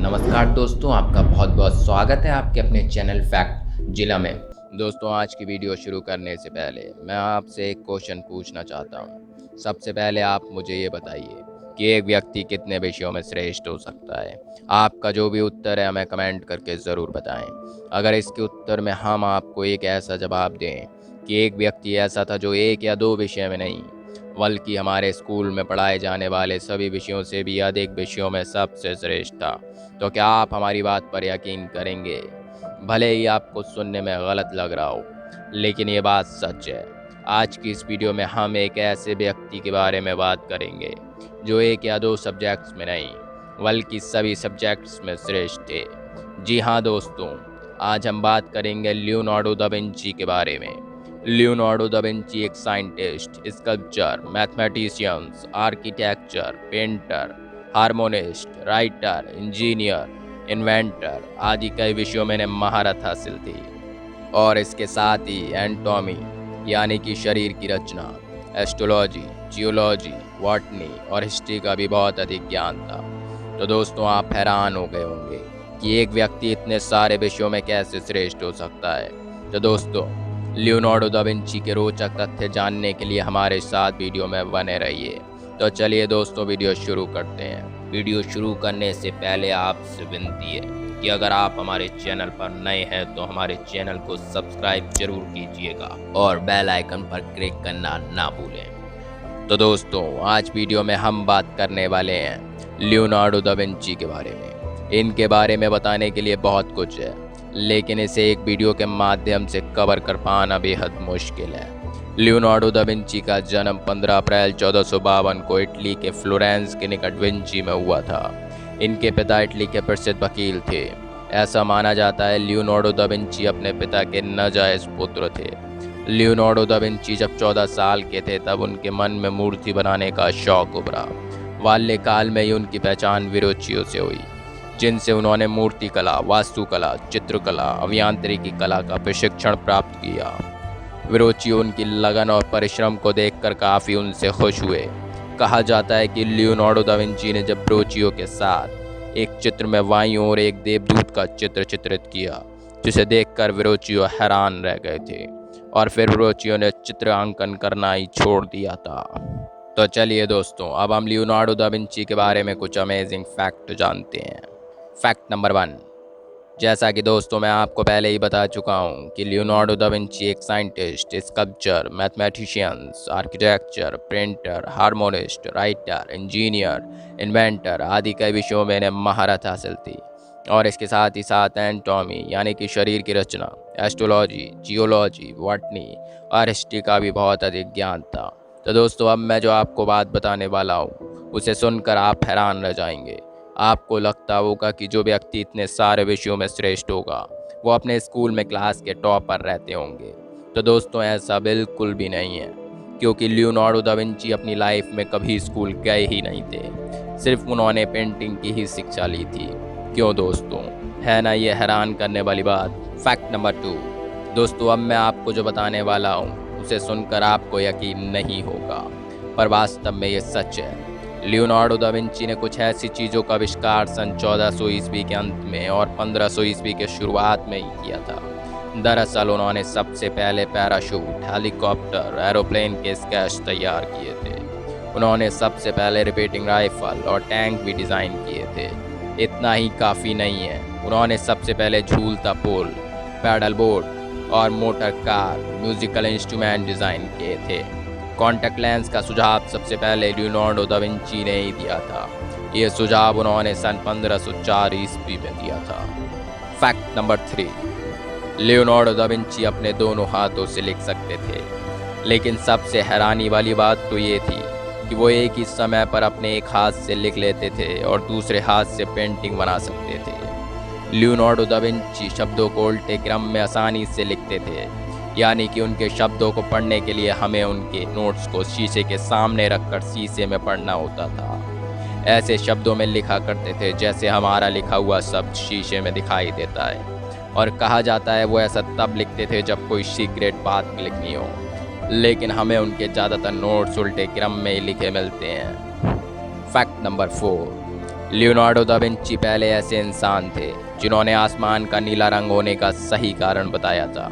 नमस्कार दोस्तों, आपका बहुत बहुत स्वागत है आपके अपने चैनल फैक्ट जिला में। दोस्तों, आज की वीडियो शुरू करने से पहले मैं आपसे एक क्वेश्चन पूछना चाहता हूँ। सबसे पहले आप मुझे ये बताइए कि एक व्यक्ति कितने विषयों में श्रेष्ठ हो सकता है। आपका जो भी उत्तर है हमें कमेंट करके ज़रूर बताएं। अगर इसके उत्तर में हम आपको एक ऐसा जवाब दें कि एक व्यक्ति ऐसा था जो एक या दो विषय में नहीं बल्कि हमारे स्कूल में पढ़ाए जाने वाले सभी विषयों से भी अधिक विषयों में सबसे श्रेष्ठ था, तो क्या आप हमारी बात पर यकीन करेंगे? भले ही आपको सुनने में गलत लग रहा हो, लेकिन ये बात सच है। आज की इस वीडियो में हम एक ऐसे व्यक्ति के बारे में बात करेंगे जो एक या दो सब्जेक्ट्स में नहीं बल्कि सभी सब्जेक्ट्स में श्रेष्ठ थे। जी हाँ दोस्तों, आज हम बात करेंगे लियोनार्डो दा विंची के बारे में। लियोनार्डो दा विंची एक scientist, sculpture, mathematicians, architecture, painter, harmonist, writer, engineer, inventor आदि कई विषयों में महारत हासिल थी। और इसके साथ ही एनाटॉमी यानी कि शरीर की रचना, एस्ट्रोलॉजी, जियोलॉजी, बॉटनी और हिस्ट्री का भी बहुत अधिक ज्ञान था। तो दोस्तों, आप हैरान हो गए होंगे कि एक व्यक्ति इतने सारे विषयों में कैसे श्रेष्ठ हो सकता है। तो दोस्तों, लियोनार्डो दा विंची के रोचक तथ्य जानने के लिए हमारे साथ वीडियो में बने रहिए। तो चलिए दोस्तों, वीडियो शुरू करते हैं। वीडियो शुरू करने से पहले आपसे विनती है कि अगर आप हमारे चैनल पर नए हैं तो हमारे चैनल को सब्सक्राइब जरूर कीजिएगा और बेल आइकन पर क्लिक करना ना भूलें। तो दोस्तों, आज वीडियो में हम बात करने वाले हैं लियोनार्डो दा विंची के बारे में। इनके बारे में बताने के लिए बहुत कुछ है, लेकिन इसे एक वीडियो के माध्यम से कवर कर पाना बेहद मुश्किल है। लियोनार्डो दा विंची का जन्म 15 अप्रैल 1452 को इटली के फ्लोरेंस के निकट विंची में हुआ था। इनके पिता इटली के प्रसिद्ध वकील थे। ऐसा माना जाता है लियोनार्डो दा विंची अपने पिता के नाजायज पुत्र थे। लियोनार्डो दा विंची जब 14 साल के थे तब उनके मन में मूर्ति बनाने का शौक उभरा। बाल्यकाल में ही उनकी पहचान विरोचियो से हुई, जिनसे उन्होंने मूर्ति कला, वास्तुकला, चित्रकला, अभियांत्रिकी कला का प्रशिक्षण प्राप्त किया। विरोचियो उनकी लगन और परिश्रम को देखकर काफ़ी उनसे खुश हुए। कहा जाता है कि लियोनार्डो दा विंची ने जब विरोचियो के साथ एक चित्र में वायु और एक देवदूत का चित्र चित्रित किया, जिसे देखकर विरोचियो हैरान रह गए थे और फिर विरोचियो ने चित्रांकन करना ही छोड़ दिया था। तो चलिए दोस्तों, अब हम लियोनार्डो दा विंची के बारे में कुछ अमेजिंग फैक्ट जानते हैं। फैक्ट नंबर 1, जैसा कि दोस्तों मैं आपको पहले ही बता चुका हूँ कि लियोनार्डो दा विंची एक scientist, sculpture, mathematicians, architecture, painter, harmonist, writer, engineer, inventor आदि कई विषयों में इन्हें महारत हासिल थी। और इसके साथ ही साथ एनाटॉमी यानी कि शरीर की रचना, एस्ट्रोलॉजी, जियोलॉजी, बॉटनी और हिस्ट्री का भी बहुत अधिक ज्ञान था। तो दोस्तों, अब मैं जो आपको बात बताने वाला हूँ उसे सुनकर आप हैरान रह जाएंगे। आपको लगता होगा कि जो व्यक्ति इतने सारे विषयों में श्रेष्ठ होगा वो अपने स्कूल में क्लास के टॉपर रहते होंगे। तो दोस्तों, ऐसा बिल्कुल भी नहीं है, क्योंकि लियोनार्डो दा विंची अपनी लाइफ में कभी स्कूल गए ही नहीं थे। सिर्फ उन्होंने पेंटिंग की ही शिक्षा ली थी। क्यों दोस्तों, है ना ये हैरान करने वाली बात। फैक्ट नंबर 2, दोस्तों अब मैं आपको जो बताने वाला हूँ उसे सुनकर आपको यकीन नहीं होगा, पर वास्तव में ये सच है। लियोनार्डो दा विंची ने कुछ ऐसी चीज़ों का आविष्कार सन 1400 ईस्वी के अंत में और 1500 ईस्वी के शुरुआत में ही किया था। दरअसल उन्होंने सबसे पहले पैराशूट, हेलीकॉप्टर, एरोप्लेन के स्केच तैयार किए थे। उन्होंने सबसे पहले रिपीटिंग राइफल और टैंक भी डिज़ाइन किए थे। इतना ही काफ़ी नहीं है, उन्होंने सबसे पहले झूलता पुल, पैडल बोट और motor car, musical instrument design किए थे। कॉन्टैक्ट लेंस का सुझाव सबसे पहले लियोनार्डो दा विंची ने ही दिया था। ये सुझाव उन्होंने सन 1504 ईस्वी में दिया था। Fact number 3, Leonardo da Vinci अपने दोनों हाथों से लिख सकते थे, लेकिन सबसे हैरानी वाली बात तो ये थी कि वो एक ही समय पर अपने एक हाथ से लिख लेते थे और दूसरे हाथ से पेंटिंग बना सकते थे। लियोनार्डो दा विंची शब्दों को उल्टे क्रम में आसानी से लिखते थे, यानी कि उनके शब्दों को पढ़ने के लिए हमें उनके नोट्स को शीशे के सामने रखकर शीशे में पढ़ना होता था। ऐसे शब्दों में लिखा करते थे जैसे हमारा लिखा हुआ शब्द शीशे में दिखाई देता है। और कहा जाता है वो ऐसा तब लिखते थे जब कोई सीक्रेट बात लिखनी हो, लेकिन हमें उनके ज़्यादातर नोट्स उल्टे क्रम में ही लिखे मिलते हैं। Fact number 4, Leonardo da Vinci पहले ऐसे इंसान थे जिन्होंने आसमान का नीला रंग होने का सही कारण बताया था।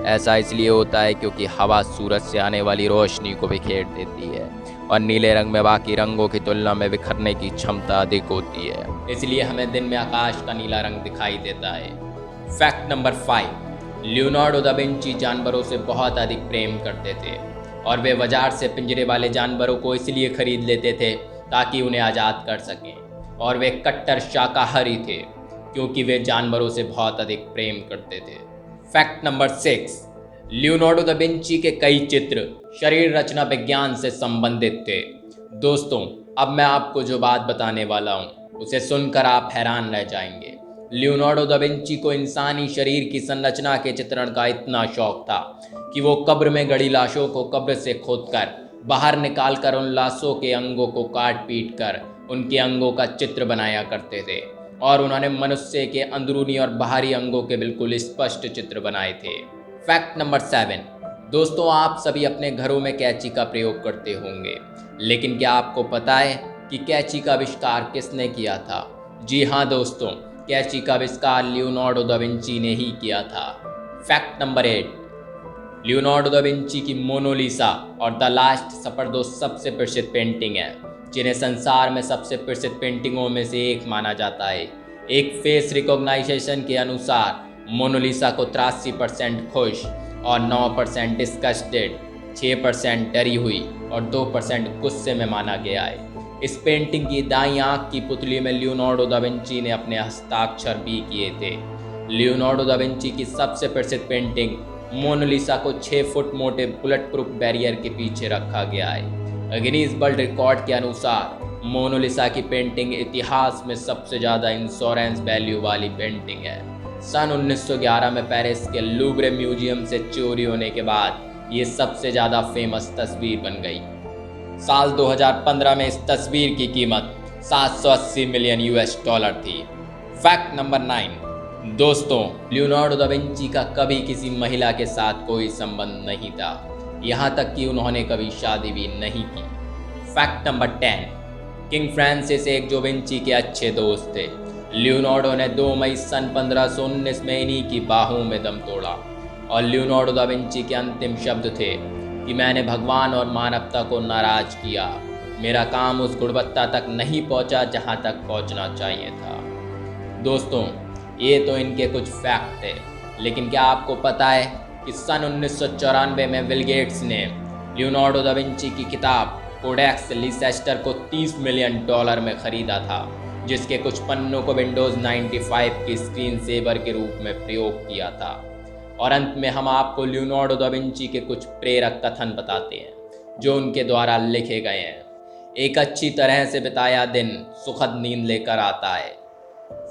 ऐसा इसलिए होता है क्योंकि हवा सूरज से आने वाली रोशनी को बिखेर देती है और नीले रंग में बाकी रंगों की तुलना में बिखरने की क्षमता अधिक होती है, इसलिए हमें दिन में आकाश का नीला रंग दिखाई देता है। Fact number 5, Leonardo da Vinci जानवरों से बहुत अधिक प्रेम करते थे और वे बाजार से पिंजरे वाले जानवरों को इसलिए खरीद लेते थे ताकि उन्हें आज़ाद कर सकें, और वे कट्टर शाकाहारी थे क्योंकि वे जानवरों से बहुत अधिक प्रेम करते थे। Fact number 6, Leonardo da Vinci के कई चित्र शरीर रचना विज्ञान से संबंधित थे। दोस्तों, अब मैं आपको जो बात बताने वाला हूँ उसे सुनकर आप हैरान रह जाएंगे। लियोनार्डो दा विंची को इंसानी शरीर की संरचना के चित्रण का इतना शौक था कि वो कब्र में गड़ी लाशों को कब्र से खोदकर बाहर निकालकर उन लाशों के अंगों को काट पीट कर उनके अंगों का चित्र बनाया करते थे, और उन्होंने मनुष्य के अंदरूनी और बाहरी अंगों के बिल्कुल स्पष्ट चित्र बनाए थे। फैक्ट नंबर 7, दोस्तों, आप सभी अपने घरों में कैंची का प्रयोग करते होंगे, लेकिन क्या आपको पता है कि कैंची का आविष्कार किसने किया था? जी हाँ दोस्तों, कैंची का आविष्कार लियोनार्डो दा विंची ने ही किया था। Fact number 8, Leonardo da Vinci की मोनालिसा और द लास्ट सपर दो सबसे प्रसिद्ध पेंटिंग है जिन्हें संसार में सबसे प्रसिद्ध पेंटिंगों में से एक माना जाता है। एक फेस रिकॉग्नाइजेशन के अनुसार मोनालिसा को 83% खुश और 9% डिस्गस्टेड, 6% डरी हुई और 2% गुस्से में माना गया है। इस पेंटिंग की दाईं आंख की पुतली में लियोनार्डो दा विंची ने अपने हस्ताक्षर भी किए थे। लियोनार्डो दा विंची की सबसे प्रसिद्ध पेंटिंग मोनालिसा को 6 फुट मोटे बुलेट प्रूफ बैरियर के पीछे रखा गया है। गिनीज वर्ल्ड रिकॉर्ड के अनुसार मोनालिसा की पेंटिंग इतिहास में सबसे ज़्यादा इंश्योरेंस वैल्यू वाली पेंटिंग है। सन 1911 में पेरिस के लूव्रे म्यूजियम से चोरी होने के बाद ये सबसे ज़्यादा फेमस तस्वीर बन गई। साल 2015 में इस तस्वीर की कीमत 780 मिलियन US थी। फैक्ट नंबर 9, दोस्तों, लियोनार्डो दा विंची का कभी किसी महिला के साथ कोई संबंध नहीं था, यहाँ तक कि उन्होंने कभी शादी भी नहीं की। फैक्ट नंबर 10, किंग फ्रांसिस एक जो विंची के अच्छे दोस्त थे। लियोनार्डो ने 2 मई सन 1519 में इन्हीं की बाहों में दम तोड़ा, और लियोनार्डो दा विंची के अंतिम शब्द थे कि मैंने भगवान और मानवता को नाराज किया, मेरा काम उस गुणवत्ता तक नहीं पहुंचा जहां तक पहुंचना चाहिए था। दोस्तों, ये तो इनके कुछ फैक्ट थे, लेकिन क्या आपको पता है कि सन 1994 में बिल गेट्स ने लियोनार्डो दा विंची की किताब कोडेक्स लीसेस्टर को $30 मिलियन में ख़रीदा था, जिसके कुछ पन्नों को विंडोज़ 95 की स्क्रीन सेवर के रूप में प्रयोग किया था। और अंत में हम आपको लियोनार्डो दा विंची के कुछ प्रेरक कथन बताते हैं जो उनके द्वारा लिखे गए हैं। एक अच्छी तरह से बिताया दिन सुखद नींद लेकर आता है।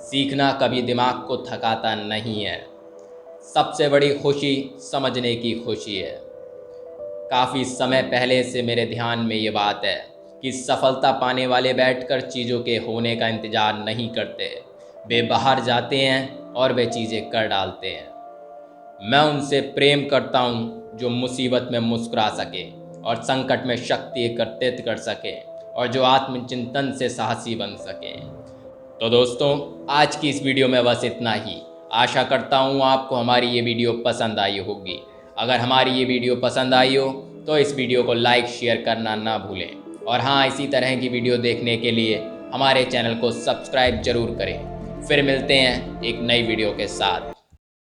सीखना कभी दिमाग को थकाता नहीं है। सबसे बड़ी खुशी समझने की खुशी है। काफ़ी समय पहले से मेरे ध्यान में ये बात है कि सफलता पाने वाले बैठकर चीज़ों के होने का इंतज़ार नहीं करते, वे बाहर जाते हैं और वे चीज़ें कर डालते हैं। मैं उनसे प्रेम करता हूँ जो मुसीबत में मुस्कुरा सके और संकट में शक्ति एकत्रित कर सके और जो आत्मचिंतन से साहसी बन सके। तो दोस्तों, आज की इस वीडियो में बस इतना ही। आशा करता हूँ आपको हमारी ये वीडियो पसंद आई होगी। अगर हमारी ये वीडियो पसंद आई हो तो इस वीडियो को लाइक शेयर करना ना भूलें, और हाँ, इसी तरह की वीडियो देखने के लिए हमारे चैनल को सब्सक्राइब जरूर करें। फिर मिलते हैं एक नई वीडियो के साथ।